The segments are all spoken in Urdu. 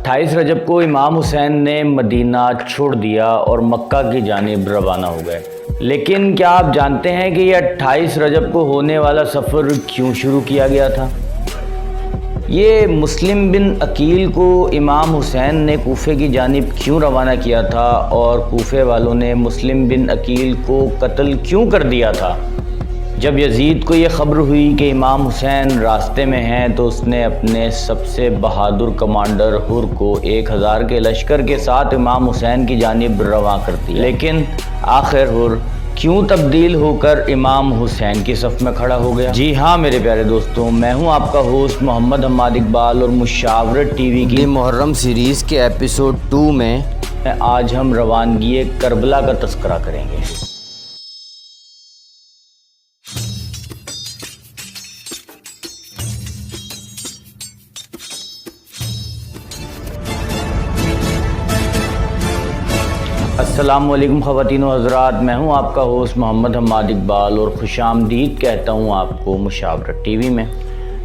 28 رجب کو امام حسین نے مدینہ چھوڑ دیا اور مکہ کی جانب روانہ ہو گئے۔ لیکن کیا آپ جانتے ہیں کہ یہ 28 رجب کو ہونے والا سفر کیوں شروع کیا گیا تھا؟ یہ مسلم بن عقیل کو امام حسین نے کوفے کی جانب کیوں روانہ کیا تھا اور کوفے والوں نے مسلم بن عقیل کو قتل کیوں کر دیا تھا؟ جب یزید کو یہ خبر ہوئی کہ امام حسین راستے میں ہیں تو اس نے اپنے سب سے بہادر کمانڈر حر کو 1000 کے لشکر کے ساتھ امام حسین کی جانب رواں کر دیا۔ لیکن آخر حر کیوں تبدیل ہو کر امام حسین کی صف میں کھڑا ہو گیا؟ جی ہاں میرے پیارے دوستوں، میں ہوں آپ کا ہوسٹ محمد حماد اقبال اور مشاورت ٹی وی کی محرم سیریز کے ایپیسوڈ 2 میں آج ہم روانگی کربلا کا تذکرہ کریں گے۔ السلام علیکم خواتین و حضرات، میں ہوں آپ کا ہوسٹ محمد حماد اقبال اور خوش آمدید کہتا ہوں آپ کو مشاورت ٹی وی میں۔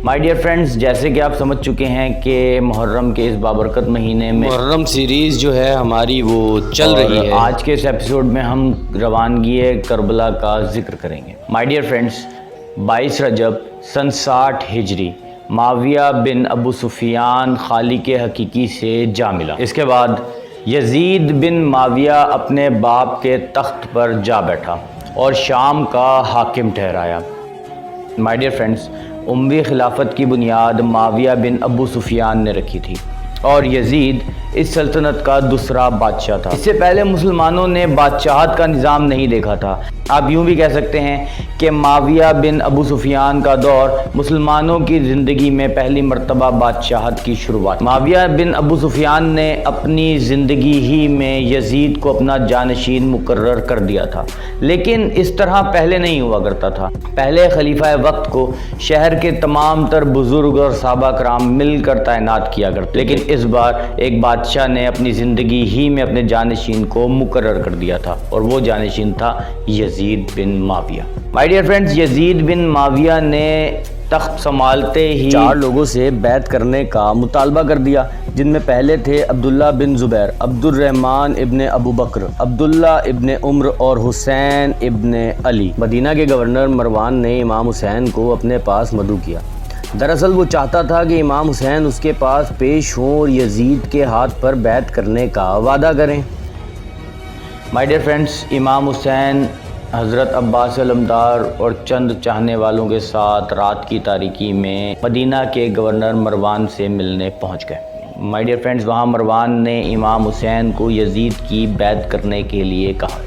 مائی ڈیئر فرینڈز، جیسے کہ آپ سمجھ چکے ہیں کہ محرم کے اس بابرکت مہینے میں محرم سیریز جو ہے ہماری وہ چل رہی ہے۔ آج کے اس ایپیسوڈ میں ہم روانگی کربلا کا ذکر کریں گے۔ مائی ڈیئر فرینڈز، 22 رجب سن 60 ہجری معاویہ بن ابو سفیان خالق حقیقی سے جا ملا۔ اس کے بعد یزید بن معاویہ اپنے باپ کے تخت پر جا بیٹھا اور شام کا حاکم ٹھہرایا۔ مائی ڈیئر فرینڈز، اموی خلافت کی بنیاد معاویہ بن ابو سفیان نے رکھی تھی اور یزید اس سلطنت کا دوسرا بادشاہ تھا۔ اس سے پہلے مسلمانوں نے بادشاہت کا نظام نہیں دیکھا تھا۔ آپ یوں بھی کہہ سکتے ہیں کہ معاویہ بن ابو سفیان کا دور مسلمانوں کی زندگی میں پہلی مرتبہ بادشاہت کی شروعات۔ معاویہ بن ابو سفیان نے اپنی زندگی ہی میں یزید کو اپنا جانشین مقرر کر دیا تھا، لیکن اس طرح پہلے نہیں ہوا کرتا تھا۔ پہلے خلیفہ وقت کو شہر کے تمام تر بزرگ اور صحابہ کرام مل کر تعینات کیا کرتے، لیکن اس بار ایک بادشاہ نے اپنی زندگی ہی میں اپنے جانشین کو مقرر کر دیا تھا اور وہ جانشین تھا یزید بن معاویہ۔ مائی ڈیئر فرینڈز، یزید بن معاویہ نے تخت سنبھالتے ہی 4 لوگوں سے بیعت کرنے کا مطالبہ کر دیا، جن میں پہلے تھے عبداللہ بن زبیر، عبد الرحمن ابن ابو بکر، عبداللہ ابن عمر اور حسین ابن علی۔ مدینہ کے گورنر مروان نے امام حسین کو اپنے پاس مدعو کیا۔ دراصل وہ چاہتا تھا کہ امام حسین اس کے پاس پیش ہوں اور یزید کے ہاتھ پر بیعت کرنے کا وعدہ کریں۔ مائی ڈیئر فرینڈز، امام حسین حضرت عباس علمدار اور چند چاہنے والوں کے ساتھ رات کی تاریکی میں مدینہ کے گورنر مروان سے ملنے پہنچ گئے۔ مائی ڈیئر فرینڈز، وہاں مروان نے امام حسین کو یزید کی بیعت کرنے کے لیے کہا،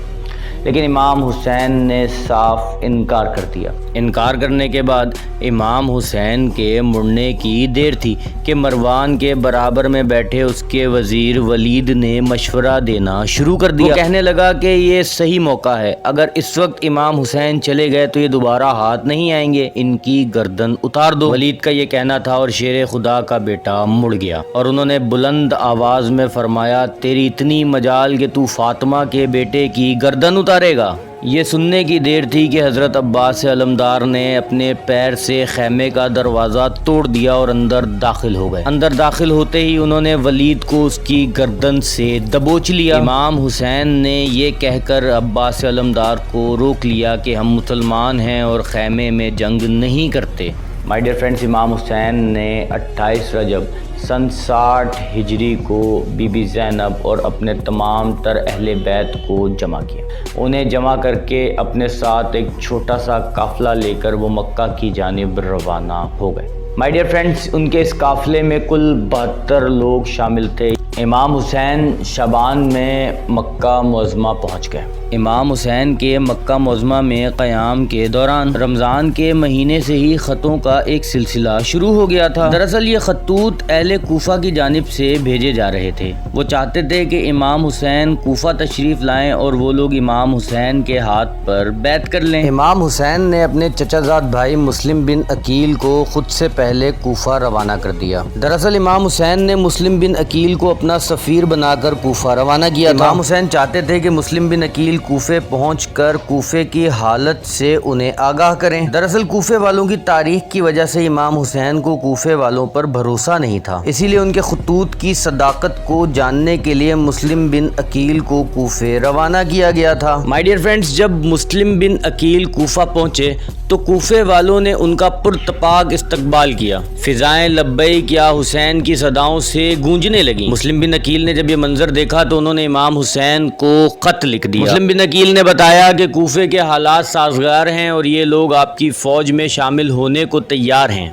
لیکن امام حسین نے صاف انکار کر دیا۔ انکار کرنے کے بعد امام حسین کے مڑنے کی دیر تھی کہ مروان کے برابر میں بیٹھے اس کے وزیر ولید نے مشورہ دینا شروع کر دیا۔ وہ کہنے لگا کہ یہ صحیح موقع ہے، اگر اس وقت امام حسین چلے گئے تو یہ دوبارہ ہاتھ نہیں آئیں گے، ان کی گردن اتار دو۔ ولید کا یہ کہنا تھا اور شیر خدا کا بیٹا مڑ گیا اور انہوں نے بلند آواز میں فرمایا، تیری اتنی مجال کہ تو فاطمہ کے بیٹے کی گردن اتارے گا۔ یہ سننے کی دیر تھی کہ حضرت عباس علمدار نے اپنے پیر سے خیمے کا دروازہ توڑ دیا اور اندر داخل ہو گئے۔ اندر داخل ہوتے ہی انہوں نے ولید کو اس کی گردن سے دبوچ لیا۔ امام حسین نے یہ کہہ کر عباس علمدار کو روک لیا کہ ہم مسلمان ہیں اور خیمے میں جنگ نہیں کرتے۔ مائی ڈیئر فرینڈز، امام حسین نے 28 رجب سن 60 ہجری کو بی بی زینب اور اپنے تمام تر اہل بیت کو جمع کیا۔ انہیں جمع کر کے اپنے ساتھ ایک چھوٹا سا قافلہ لے کر وہ مکہ کی جانب روانہ ہو گئے۔ مائی ڈیئر فرینڈز، ان کے اس قافلے میں کل 72 لوگ شامل تھے۔ امام حسین شعبان میں مکہ معظمہ پہنچ گئے۔ امام حسین کے مکہ معظمہ میں قیام کے دوران رمضان کے مہینے سے ہی خطوں کا ایک سلسلہ شروع ہو گیا تھا۔ دراصل یہ خطوط اہل کوفہ کی جانب سے بھیجے جا رہے تھے۔ وہ چاہتے تھے کہ امام حسین کوفہ تشریف لائیں اور وہ لوگ امام حسین کے ہاتھ پر بیعت کر لیں۔ امام حسین نے اپنے چچا زاد بھائی مسلم بن عقیل کو خود سے پہلے کوفہ روانہ کر دیا۔ دراصل امام حسین نے مسلم بن عقیل کو اپنا سفیر بنا کر کوفہ روانہ کیا تھا۔ امام حسین چاہتے تھے کہ مسلم بن عقیل کوفے پہنچ کر کوفے کی حالت سے انہیں آگاہ کریں۔ دراصل کوفے والوں کی تاریخ کی وجہ سے امام حسین کو کوفے والوں پر بھروسہ نہیں تھا، اسی لیے ان کے خطوط کی صداقت کو جاننے کے لیے مسلم بن عقیل کو کوفے روانہ کیا گیا تھا۔ مائی ڈیئر فرینڈز، جب مسلم بن عقیل کوفہ پہنچے تو کوفے والوں نے ان کا پرتپاک استقبال کیا۔ فضائیں لبیک یا حسین کی صداؤں سے گونجنے لگیں۔ مسلم بن عقیل نے جب یہ منظر دیکھا تو انہوں نے امام حسین کو خط لکھ دیا۔ مسلم بن عقیل نے بتایا کہ کوفے کے حالات سازگار ہیں اور یہ لوگ آپ کی فوج میں شامل ہونے کو تیار ہیں۔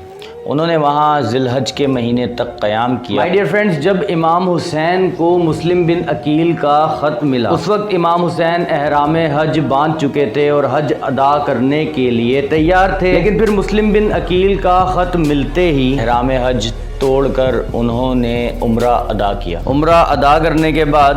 انہوں نے وہاں ذی الحج کے مہینے تک قیام کیا۔ مائی ڈیئر فرینڈز، جب امام حسین کو مسلم بن عقیل کا خط ملا، اس وقت امام حسین احرام حج باندھ چکے تھے اور حج ادا کرنے کے لیے تیار تھے، لیکن پھر مسلم بن عقیل کا خط ملتے ہی احرام حج توڑ کر انہوں نے عمرہ ادا کیا۔ عمرہ ادا کرنے کے بعد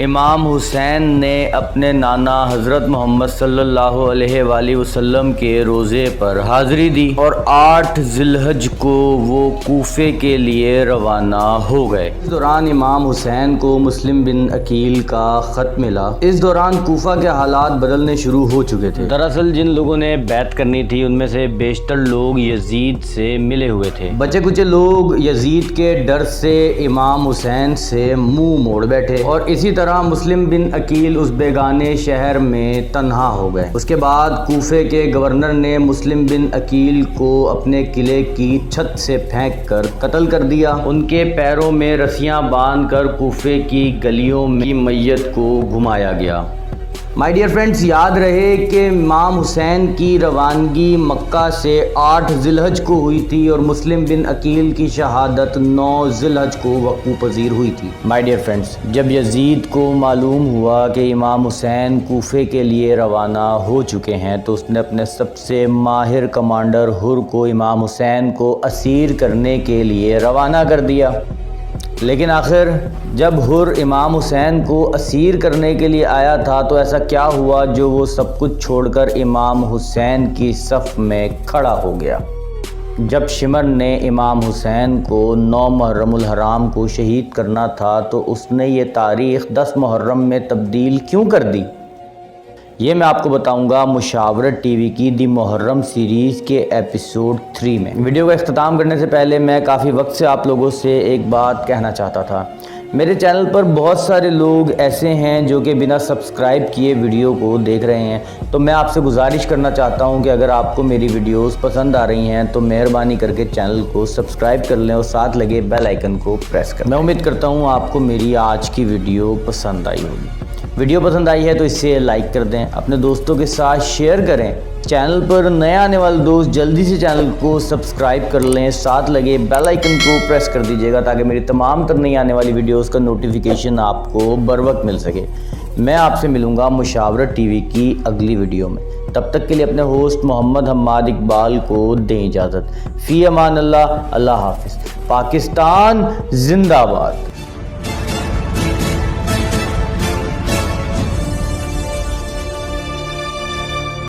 امام حسین نے اپنے نانا حضرت محمد صلی اللہ علیہ وآلہ وسلم کے روزے پر حاضری دی اور 8 ذی الحج کو وہ کوفے کے لیے روانہ ہو گئے۔ اس دوران امام حسین کو مسلم بن عقیل کا خط ملا۔ اس دوران کوفہ کے حالات بدلنے شروع ہو چکے تھے۔ دراصل جن لوگوں نے بیعت کرنی تھی ان میں سے بیشتر لوگ یزید سے ملے ہوئے تھے۔ بچے کچے لوگ یزید کے ڈر سے امام حسین سے منہ موڑ بیٹھے اور اسی طرح مسلم بن عقیل اس بیگانے شہر میں تنہا ہو گئے۔ اس کے بعد کوفے کے گورنر نے مسلم بن عقیل کو اپنے قلعے کی چھت سے پھینک کر قتل کر دیا۔ ان کے پیروں میں رسیاں باندھ کر کوفے کی گلیوں میں میت کو گھمایا گیا۔ مائی ڈیئر فرینڈز، یاد رہے کہ امام حسین کی روانگی مکہ سے 8 ذی الحج کو ہوئی تھی اور مسلم بن عقیل کی شہادت 9 ذی الحج کو وقوع پذیر ہوئی تھی۔ مائی ڈیئر فرینڈز، جب یزید کو معلوم ہوا کہ امام حسین کوفے کے لیے روانہ ہو چکے ہیں تو اس نے اپنے سب سے ماہر کمانڈر حر کو امام حسین کو اسیر کرنے کے لیے روانہ کر دیا۔ لیکن آخر جب حر امام حسین کو اسیر کرنے کے لیے آیا تھا تو ایسا کیا ہوا جو وہ سب کچھ چھوڑ کر امام حسین کی صف میں کھڑا ہو گیا؟ جب شمر نے امام حسین کو 9 محرم الحرام کو شہید کرنا تھا تو اس نے یہ تاریخ 10 محرم میں تبدیل کیوں کر دی؟ یہ میں آپ کو بتاؤں گا مشاورت ٹی وی کی دی محرم سیریز کے ایپیسوڈ 3 میں۔ ویڈیو کا اختتام کرنے سے پہلے میں کافی وقت سے آپ لوگوں سے ایک بات کہنا چاہتا تھا۔ میرے چینل پر بہت سارے لوگ ایسے ہیں جو کہ بنا سبسکرائب کیے ویڈیو کو دیکھ رہے ہیں، تو میں آپ سے گزارش کرنا چاہتا ہوں کہ اگر آپ کو میری ویڈیوز پسند آ رہی ہیں تو مہربانی کر کے چینل کو سبسکرائب کر لیں اور ساتھ لگے بیل آئیکن کو پریس کریں۔ میں امید کرتا ہوں آپ کو میری آج کی ویڈیو پسند آئی ہوگی۔ ویڈیو پسند آئی ہے تو اسے لائک کر دیں، اپنے دوستوں کے ساتھ شیئر کریں۔ چینل پر نئے آنے والے دوست جلدی سے چینل کو سبسکرائب کر لیں، ساتھ لگے بیل آئیکن کو پریس کر دیجیے گا تاکہ میری تمام تر نئی آنے والی ویڈیوز کا نوٹیفیکیشن آپ کو بر وقت مل سکے۔ میں آپ سے ملوں گا مشاورت ٹی وی کی اگلی ویڈیو میں، تب تک کے لیے اپنے ہوسٹ محمد حماد اقبال کو دیں اجازت۔ فی امان اللہ، اللہ حافظ۔ پاکستان زندہ باد۔